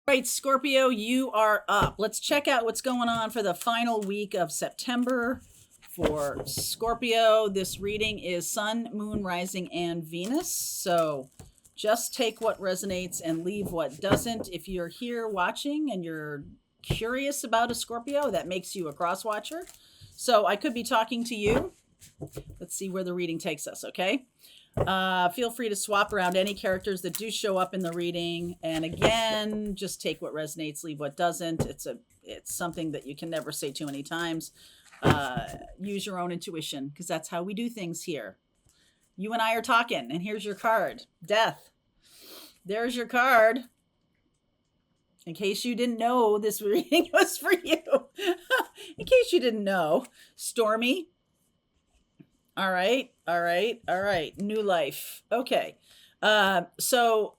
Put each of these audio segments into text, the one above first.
Right, Scorpio, you are up. Let's check out what's going on for the final week of September for Scorpio. This reading is Sun, Moon, Rising, and Venus. So just take what resonates and leave what doesn't. If you're here watching and you're curious about a Scorpio, that makes you a cross watcher. So I could be talking to you. Let's see where the reading takes us, okay? Feel free to swap around any characters that do show up in the reading. And again, just take what resonates, leave what doesn't. It's something that you can never say too many times. Use your own intuition because that's how we do things here. You and I are talking, and here's your card, Death. There's your card. In case you didn't know, this reading was for you. In case you didn't know, Stormy. All right. New life. Okay. So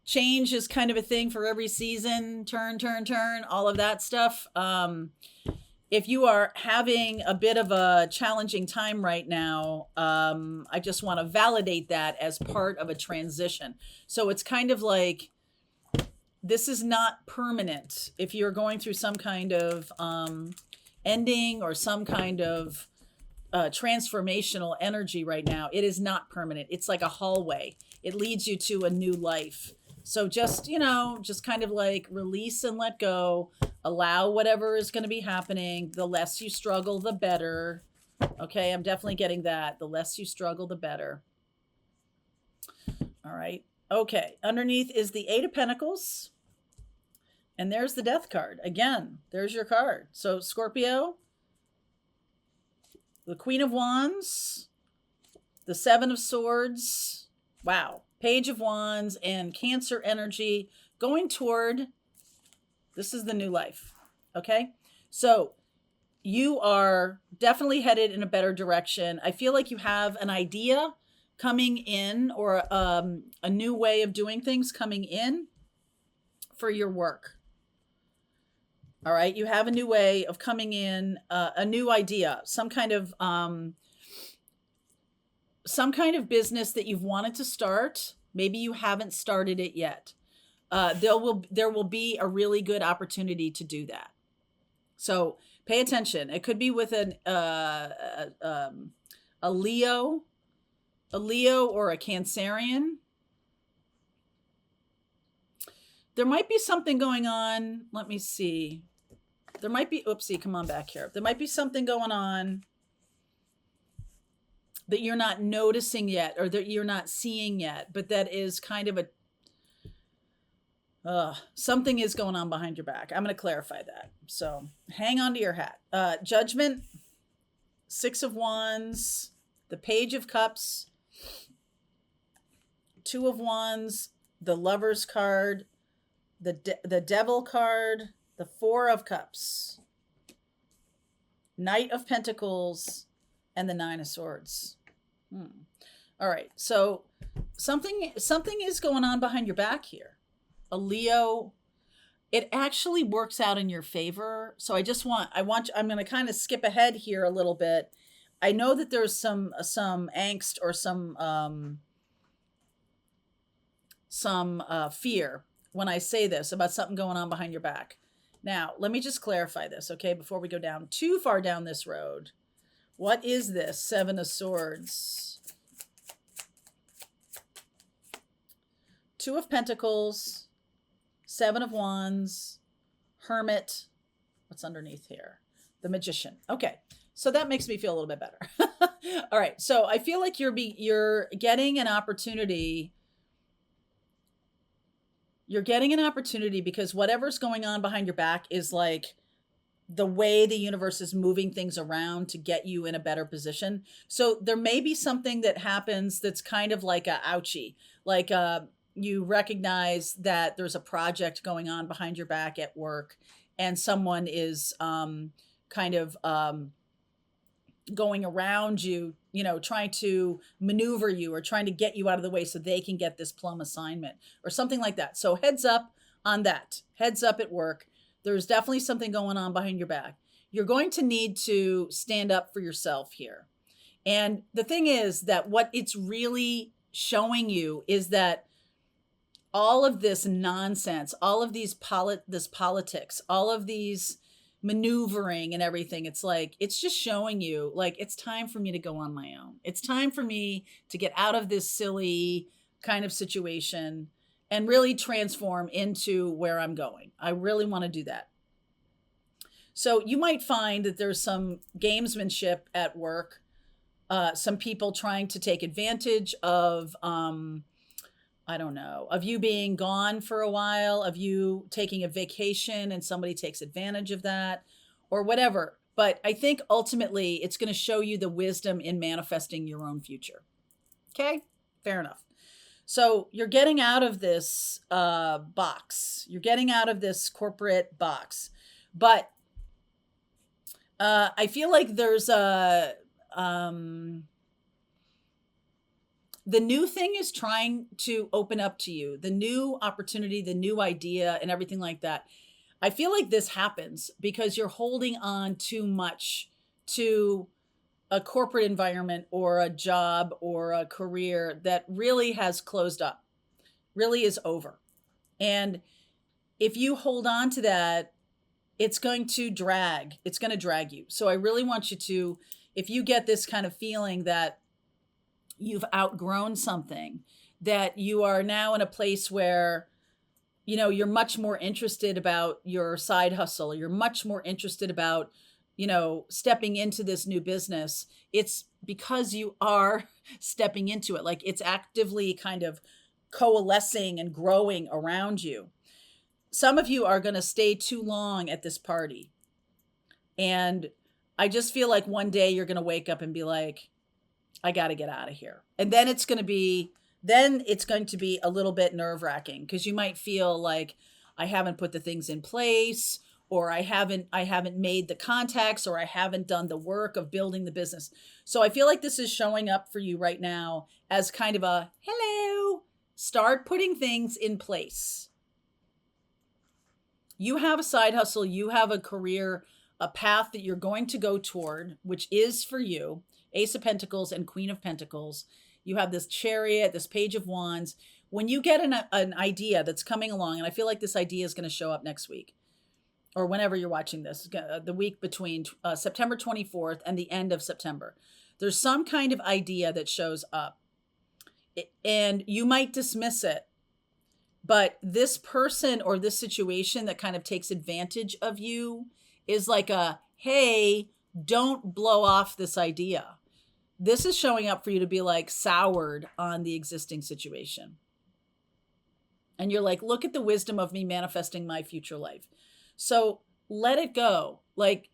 change is kind of a thing for every season. Turn, all of that stuff. If you are having a bit of a challenging time right now, I just want to validate that as part of a transition. So it's kind of like this is not permanent. If you're going through some kind of ending or some kind of transformational energy right now, it is not permanent. It's like a hallway. It leads you to a new life. So just, just kind of like release and let go, allow whatever is going to be happening. The less you struggle, the better. Okay, I'm definitely getting that. The less you struggle, the better. All right. Okay, underneath is the Eight of Pentacles. And there's the Death card. Again, there's your card. So Scorpio, the Queen of Wands, the Seven of Swords, wow, Page of Wands, and Cancer energy going toward, this is the new life, okay? So you are definitely headed in a better direction. I feel like you have an idea coming in or a new way of doing things coming in for your work. All right, you have a new way of coming in, a new idea, some kind of business that you've wanted to start. Maybe you haven't started it yet. There will be a really good opportunity to do that. So pay attention. It could be with a Leo or a Cancerian. There might be something going on. Let me see. There might be, oopsie, come on back here. There might be something going on that you're not noticing yet or that you're not seeing yet, but that is kind of something is going on behind your back. I'm going to clarify that. So hang on to your hat. Judgment, Six of Wands, the Page of Cups, Two of Wands, the Lover's card, the Devil card, the Four of Cups, Knight of Pentacles, and the Nine of Swords. All right, so something is going on behind your back here. A Leo, it actually works out in your favor. So I'm going to kind of skip ahead here a little bit. I know that there's some angst or some fear when I say this about something going on behind your back. Now, let me just clarify this, okay, before we go down too far down this road. What is this? Seven of Swords. Two of Pentacles. Seven of Wands. Hermit. What's underneath here? The Magician. Okay, so that makes me feel a little bit better. All right, so I feel like you're getting an opportunity. You're getting an opportunity because whatever's going on behind your back is like the way the universe is moving things around to get you in a better position. So there may be something that happens that's kind of like a ouchie, like you recognize that there's a project going on behind your back at work and someone is kind of going around you, trying to maneuver you or trying to get you out of the way so they can get this plum assignment or something like that. So heads up on that. Heads up at work. There's definitely something going on behind your back. You're going to need to stand up for yourself here. And the thing is that what it's really showing you is that all of this nonsense, all of this politics, all of these maneuvering and everything, it's like, it's just showing you, like, it's time for me to go on my own. It's time for me to get out of this silly kind of situation and really transform into where I'm going. I really want to do that. So you might find that there's some gamesmanship at work, some people trying to take advantage of, I don't know, of you being gone for a while, of you taking a vacation and somebody takes advantage of that or whatever. But I think ultimately it's going to show you the wisdom in manifesting your own future. Okay, fair enough. So you're getting out of this box. You're getting out of this corporate box. But I feel like there's a... the new thing is trying to open up to you, the new opportunity, the new idea, and everything like that. I feel like this happens because you're holding on too much to a corporate environment or a job or a career that really has closed up, really is over. And if you hold on to that, it's going to drag. It's going to drag you. So I really want you to, if you get this kind of feeling that you've outgrown something, that you are now in a place where, you know, you're much more interested about your side hustle. You're much more interested about, you know, stepping into this new business. It's because you are stepping into it. Like, it's actively kind of coalescing and growing around you. Some of you are going to stay too long at this party. And I just feel like one day you're going to wake up and be like, I got to get out of here. And then it's going to be a little bit nerve-wracking because you might feel like, I haven't put the things in place, or I haven't made the contacts, or I haven't done the work of building the business. So I feel like this is showing up for you right now as kind of a, hello, start putting things in place. You have a side hustle, you have a career, a path that you're going to go toward, which is for you. Ace of Pentacles and Queen of Pentacles. You have this Chariot, this Page of Wands. When you get an idea that's coming along, and I feel like this idea is going to show up next week, or whenever you're watching this, the week between September 24th and the end of September, there's some kind of idea that shows up. And you might dismiss it, but this person or this situation that kind of takes advantage of you is like a, hey, don't blow off this idea. This is showing up for you to be like soured on the existing situation. And you're like, look at the wisdom of me manifesting my future life. So let it go. Like,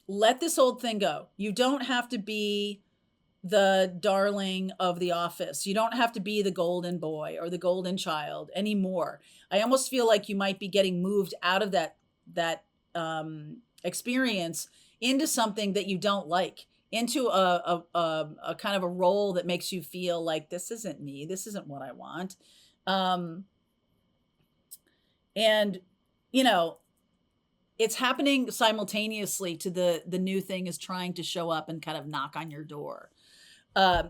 let this old thing go. You don't have to be the darling of the office. You don't have to be the golden boy or the golden child anymore. I almost feel like you might be getting moved out of that experience into something that you don't like, into a kind of a role that makes you feel like, this isn't me. This isn't what I want. And, you know, it's happening simultaneously to the new thing is trying to show up and kind of knock on your door.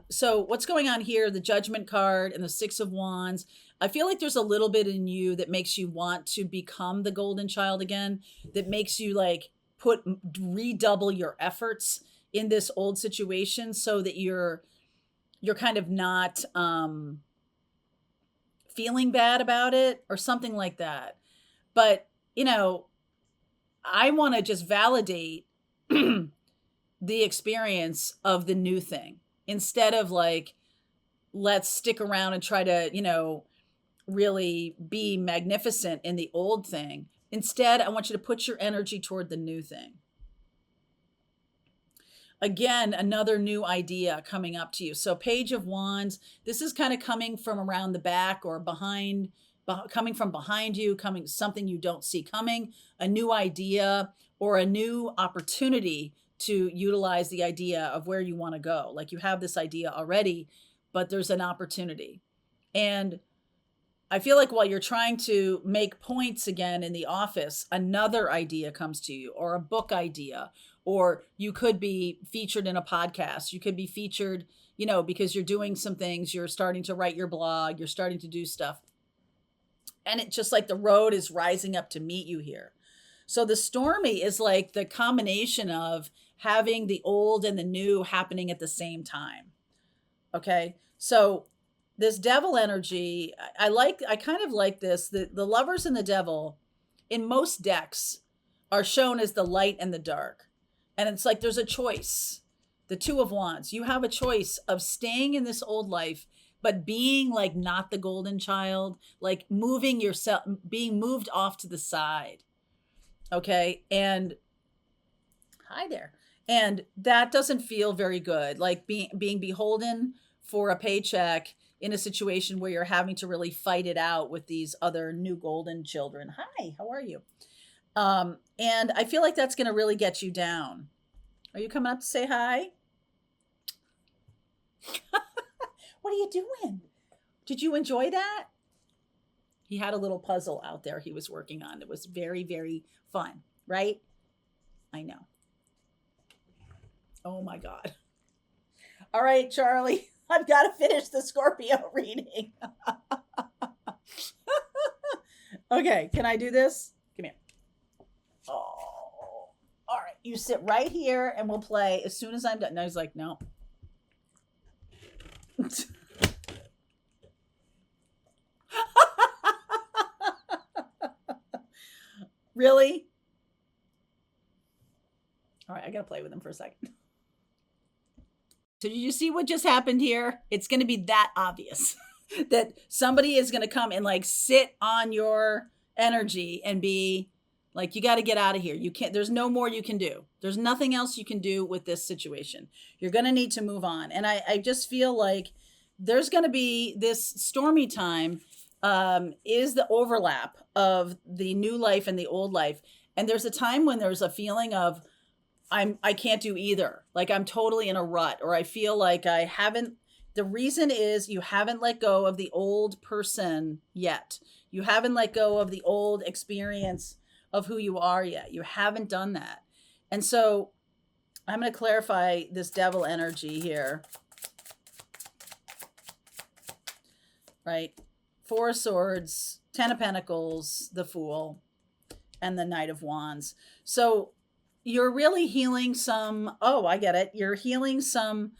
So what's going on here, the Judgment card and the Six of Wands, I feel like there's a little bit in you that makes you want to become the golden child again, that makes you like redouble your efforts in this old situation so that you're kind of not feeling bad about it or something like that. But, you know, I want to just validate the experience of the new thing instead of like, let's stick around and try to, you know, really be magnificent in the old thing. Instead, I want you to put your energy toward the new thing. Again, another new idea coming up to you. So Page of Wands, this is kind of coming from around the back or behind, coming from behind you, coming something you don't see coming, a new idea or a new opportunity to utilize the idea of where you want to go. Like, you have this idea already, but there's an opportunity. And I feel like while you're trying to make points again in the office, another idea comes to you, or a book idea, or you could be featured in a podcast. You could be featured, you know, because you're doing some things, you're starting to write your blog, you're starting to do stuff. And it just like the road is rising up to meet you here. So the stormy is like the combination of having the old and the new happening at the same time. Okay. So this devil energy, I kind of like this. The lovers and the devil in most decks are shown as the light and the dark. And it's like there's a choice. The Two of Wands, you have a choice of staying in this old life, but being like not the golden child, like moving yourself, being moved off to the side. Okay. And hi there. And that doesn't feel very good. Like being beholden for a paycheck in a situation where you're having to really fight it out with these other new golden children. Hi, how are you? And I feel like that's going to really get you down. Are you coming up to say hi? What are you doing? Did you enjoy that? He had a little puzzle out there he was working on. It was very, very fun, right? I know. Oh my God. All right, Charlie, I've got to finish the Scorpio reading. Okay, can I do this? Come here. Oh, all right. You sit right here and we'll play as soon as I'm done. No, he's like, no. Really? All right, I gotta play with him for a second. So did you see what just happened here? It's gonna be that obvious that somebody is gonna come and like sit on your energy and be like, you got to get out of here. You can't, there's no more you can do. There's nothing else you can do with this situation. You're going to need to move on. And I just feel like there's going to be this stormy time is the overlap of the new life and the old life. And there's a time when there's a feeling of, I can't do either. Like I'm totally in a rut, or I feel like I haven't, the reason is you haven't let go of the old person yet. You haven't let go of the old experience of who you are yet. You haven't done that. And so I'm going to clarify this devil energy here. Right? Four of Swords, Ten of Pentacles, the Fool, and the Knight of Wands. So you're really healing some, oh, I get it. You're healing some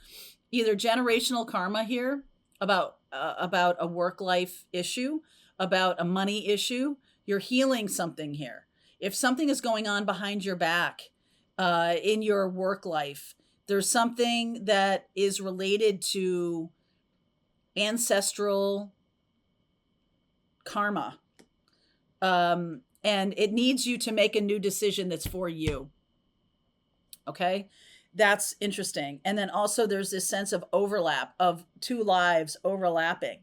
either generational karma here about a work life issue, about a money issue. You're healing something here. If something is going on behind your back in your work life, there's something that is related to ancestral karma. And it needs you to make a new decision that's for you. Okay? That's interesting. And then also there's this sense of overlap of two lives overlapping.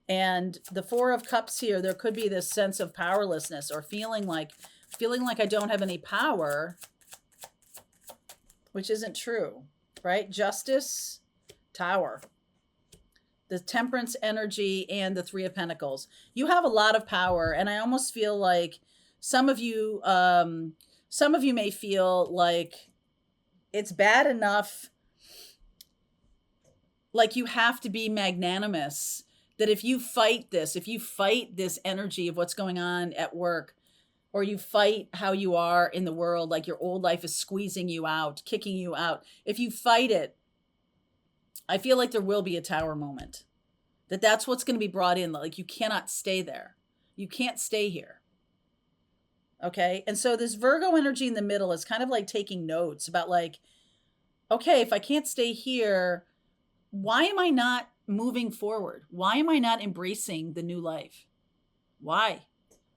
And the Four of Cups here, there could be this sense of powerlessness or feeling like I don't have any power, which isn't true, right? Justice, Tower, the Temperance energy, and the Three of Pentacles. You have a lot of power, and I almost feel like some of you may feel like it's bad enough, like you have to be magnanimous, that if you fight this energy of what's going on at work, or you fight how you are in the world, like your old life is squeezing you out, kicking you out. If you fight it, I feel like there will be a Tower moment. That's what's going to be brought in. Like you cannot stay there. You can't stay here. Okay? And so this Virgo energy in the middle is kind of like taking notes about like, okay, if I can't stay here, why am I not moving forward? Why am I not embracing the new life? Why?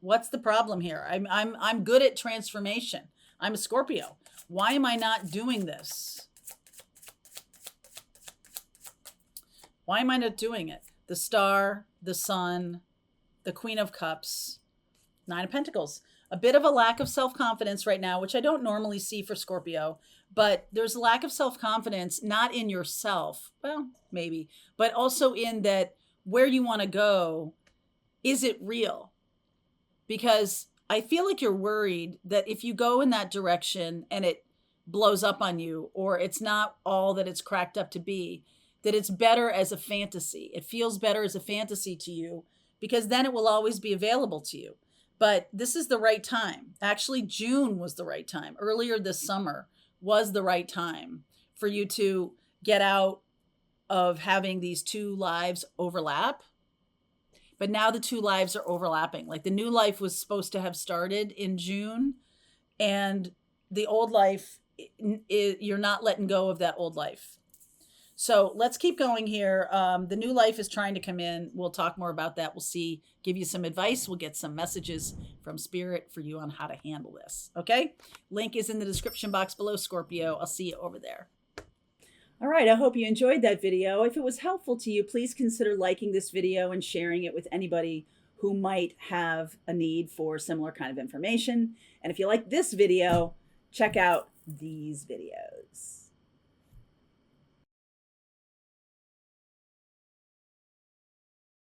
What's the problem here? I'm good at transformation. I'm a Scorpio. Why am I not doing this? Why am I not doing it? The Star, the Sun, the Queen of Cups, Nine of Pentacles. A bit of a lack of self-confidence right now, which I don't normally see for Scorpio, but there's a lack of self-confidence, not in yourself, well, maybe, but also in that where you want to go, is it real? Because I feel like you're worried that if you go in that direction and it blows up on you, or it's not all that it's cracked up to be, that it's better as a fantasy. It feels better as a fantasy to you because then it will always be available to you. But this is the right time. Actually, June was the right time. Earlier this summer was the right time for you to get out of having these two lives overlap. But now the two lives are overlapping. Like the new life was supposed to have started in June, and the old life, you're not letting go of that old life. So let's keep going here. The new life is trying to come in. We'll talk more about that. We'll see, give you some advice. We'll get some messages from Spirit for you on how to handle this. Okay? Link is in the description box below, Scorpio. I'll see you over there. All right, I hope you enjoyed that video. If it was helpful to you, please consider liking this video and sharing it with anybody who might have a need for similar kind of information. And if you like this video, check out these videos.